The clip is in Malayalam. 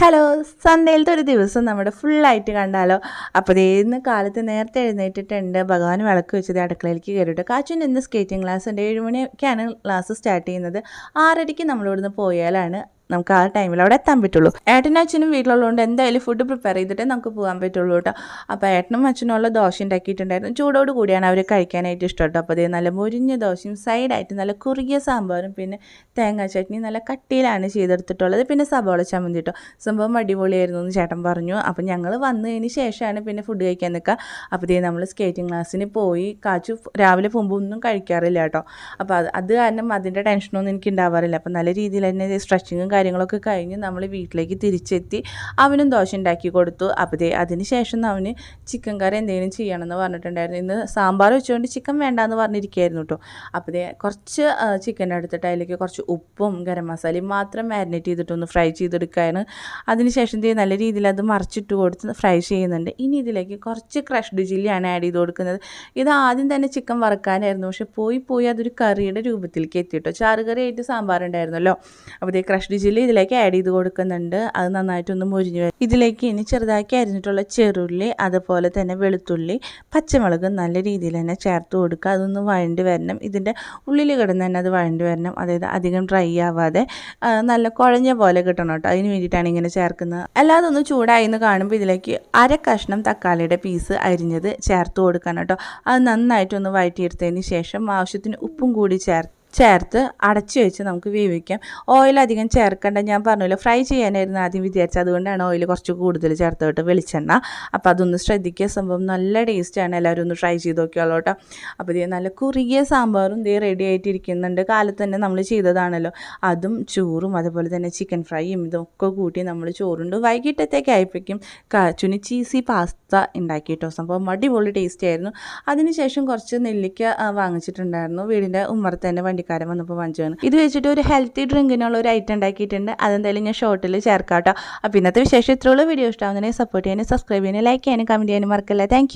ഹലോ, സൺഡേയിലത്തെ ഒരു ദിവസം നമ്മുടെ ഫുള്ളായിട്ട് കണ്ടാലോ. അപ്പോൾ ദേ ഇന്ന് കാലത്ത് നേരത്തെ എഴുന്നേറ്റിട്ടുണ്ട്. ഭഗവാൻ വിളക്ക് വെച്ചത് അടുക്കളയിലേക്ക് കയറിയിട്ട് കാച്ചുവിന് ഇന്ന് സ്കേറ്റിംഗ് ക്ലാസ് ഉണ്ട്. 7 മണിക്കാണ് ക്ലാസ് സ്റ്റാർട്ട് ചെയ്യുന്നത്. 6:30 നമ്മളിവിടുന്ന് പോയാലാണ് നമുക്ക് ആ ടൈമിൽ അവിടെ എത്താൻ പറ്റുള്ളൂ. ഏട്ടനും അച്ഛനും വീട്ടിലുള്ളതുകൊണ്ട് എന്തായാലും ഫുഡ് പ്രിപ്പയർ ചെയ്തിട്ടേ നമുക്ക് പോകാൻ പറ്റുള്ളൂ കേട്ടോ. അപ്പോൾ ഏട്ടനും അച്ഛനുള്ള ദോശ ഉണ്ടാക്കിയിട്ടുണ്ടായിരുന്നു. ചൂടോട് കൂടിയാണ് അവർ കഴിക്കാനായിട്ട് ഇഷ്ടം കേട്ടോ. അപ്പോൾ അതേ നല്ല മുരിഞ്ഞ ദോശയും സൈഡായിട്ട് നല്ല കുറുകിയ സാമ്പാറും പിന്നെ തേങ്ങാ ചട്നി നല്ല കട്ടിയിലാണ് ചെയ്തെടുത്തിട്ടുള്ളത്. പിന്നെ സബോള ചമ്മന്തി കേട്ടോ. സംഭവം അടിപൊളിയായിരുന്നു എന്ന് ചേട്ടൻ പറഞ്ഞു. അപ്പോൾ ഞങ്ങൾ വന്നതിന് ശേഷമാണ് പിന്നെ ഫുഡ് കഴിക്കാൻ നിൽക്കുക. അപ്പോൾ ഇതേ നമ്മൾ സ്കേറ്റിംഗ് ക്ലാസ്സിന് പോയി. കാച്ചു രാവിലെ പോകുമ്പോൾ ഒന്നും കഴിക്കാറില്ല കേട്ടോ. അപ്പോൾ അത് കാരണം അതിൻ്റെ ടെൻഷനൊന്നും എനിക്ക് ഉണ്ടാവാറില്ല. അപ്പോൾ നല്ല രീതിയിൽ തന്നെ സ്ട്രെച്ചിങ്ങും കാര്യങ്ങളൊക്കെ കഴിഞ്ഞ് നമ്മൾ വീട്ടിലേക്ക് തിരിച്ചെത്തി. അവനും ദോശ ഉണ്ടാക്കി കൊടുത്തു. അപ്പോൾ അതിന് ശേഷം അവന് ചിക്കൻ കറി എന്തെങ്കിലും ചെയ്യണമെന്ന് പറഞ്ഞിട്ടുണ്ടായിരുന്നു. ഇന്ന് സാമ്പാർ വെച്ചുകൊണ്ട് ചിക്കൻ വേണ്ടാന്ന് പറഞ്ഞിരിക്കുകയായിരുന്നു കേട്ടോ. അപ്പോൾ കുറച്ച് ചിക്കൻ എടുത്തിട്ട് അതിലേക്ക് കുറച്ച് ഉപ്പും ഗരം മസാലയും മാത്രം മാരിനേറ്റ് ചെയ്തിട്ടൊന്ന് ഫ്രൈ ചെയ്തെടുക്കുകയാണ്. അതിനുശേഷം നല്ല രീതിയിൽ അത് മറിച്ചിട്ട് കൊടുത്ത് ഫ്രൈ ചെയ്യുന്നുണ്ട്. ഇനി ഇതിലേക്ക് കുറച്ച് ക്രഷ്ഡ് ചില്ലിയാണ് ആഡ് ചെയ്ത് കൊടുക്കുന്നത്. ഇത് ആദ്യം തന്നെ ചിക്കൻ വറുക്കാനായിരുന്നു, പക്ഷെ പോയി അതൊരു കറിയുടെ രൂപത്തിലേക്ക് എത്തിയിട്ടോ. ചാറുകറിയായിട്ട് സാമ്പാർ ഉണ്ടായിരുന്നല്ലോ. അപ്പോൾ ക്രഷ്ഡ് ചില്ലി ഇതിലേക്ക് ആഡ് ചെയ്ത് കൊടുക്കുന്നുണ്ട്. അത് നന്നായിട്ടൊന്ന് മുരിഞ്ഞ് വരും. ഇതിലേക്ക് ഇനി ചെറുതാക്കി അരിഞ്ഞിട്ടുള്ള ചെറുള്ളി, അതുപോലെ തന്നെ വെളുത്തുള്ളി, പച്ചമുളക് നല്ല രീതിയിൽ തന്നെ ചേർത്ത് കൊടുക്കുക. അതൊന്ന് വഴണ്ടി വരണം. ഇതിൻ്റെ ഉള്ളിൽ കിടന്ന് തന്നെ അത് വഴണ്ടി വരണം. അതായത് അധികം ഡ്രൈ ആവാതെ നല്ല കുഴഞ്ഞ പോലെ കിട്ടണം കേട്ടോ. അതിന് വേണ്ടിയിട്ടാണ് ഇങ്ങനെ ചേർക്കുന്നത്. അല്ലാതെ ഒന്ന് ചൂടായി എന്ന് കാണുമ്പോൾ ഇതിലേക്ക് അര കഷ്ണം തക്കാളിയുടെ പീസ് അരിഞ്ഞത് ചേർത്ത് കൊടുക്കണം കേട്ടോ. അത് നന്നായിട്ടൊന്ന് വഴറ്റിയെടുത്തതിന് ശേഷം ആവശ്യത്തിന് ഉപ്പും കൂടി ചേർത്ത് അടച്ചു വെച്ച് നമുക്ക് വേവിക്കാം. ഓയിൽ അധികം ചേർക്കേണ്ട, ഞാൻ പറഞ്ഞല്ലോ ഫ്രൈ ചെയ്യാനായിരുന്നു ആദ്യം വിചാരിച്ചത്. അതുകൊണ്ടാണ് ഓയിൽ കുറച്ച് കൂടുതൽ ചേർത്ത് കേട്ടോ, വെളിച്ചെണ്ണ. അപ്പോൾ അതൊന്ന് ശ്രദ്ധിക്കുക. സംഭവം നല്ല ടേസ്റ്റാണ്. എല്ലാവരും ഒന്ന് ട്രൈ ചെയ്ത് നോക്കിയോളൂ കേട്ടോ. അപ്പോൾ നല്ല കുറുകിയ സാമ്പാറും റെഡി ആയിട്ടിരിക്കുന്നുണ്ട്. കാലത്ത് തന്നെ നമ്മൾ ചെയ്തതാണല്ലോ. അതും ചോറും അതുപോലെ തന്നെ ചിക്കൻ ഫ്രൈയും ഇതൊക്കെ കൂട്ടി നമ്മൾ ചോറുണ്ട്. വൈകിട്ടത്തേക്ക് ആയപ്പോഴേക്കും കാച്ചുനി ചീസി പാസ്ത ഉണ്ടാക്കി കേട്ടോ. സംഭവം അടിപൊളി ടേസ്റ്റ് ആയിരുന്നു. അതിനുശേഷം കുറച്ച് നെല്ലിക്ക വാങ്ങിച്ചിട്ടുണ്ടായിരുന്നു. വീടിൻ്റെ ഉമ്മറത്ത് തന്നെ വണ്ടിക്കാരൻ വന്നപ്പോൾ വാങ്ങിച്ചതാണ്. ഇത് വെച്ചിട്ട് ഒരു ഹെൽത്തി ഡ്രിങ്കിനുള്ള ഒരു ഐറ്റം ഉണ്ടാക്കിയിട്ടുണ്ട്. അതെന്തായാലും ഞാൻ ഷോർട്ടിൽ ചേർക്കാം കേട്ടോ. അപ്പോൾ ഇന്നത്തെ വിശേഷം ഇത്രയുള്ള വീഡിയോ ഇഷ്ടമാവുന്നതിനെ സപ്പോർട്ട് ചെയ്യാനും സബ്സ്ക്രൈബ് ചെയ്യാനും ലൈക്ക് ചെയ്യാനും കമൻറ്റ് ചെയ്യാനും മറക്കല്ല. Thank you.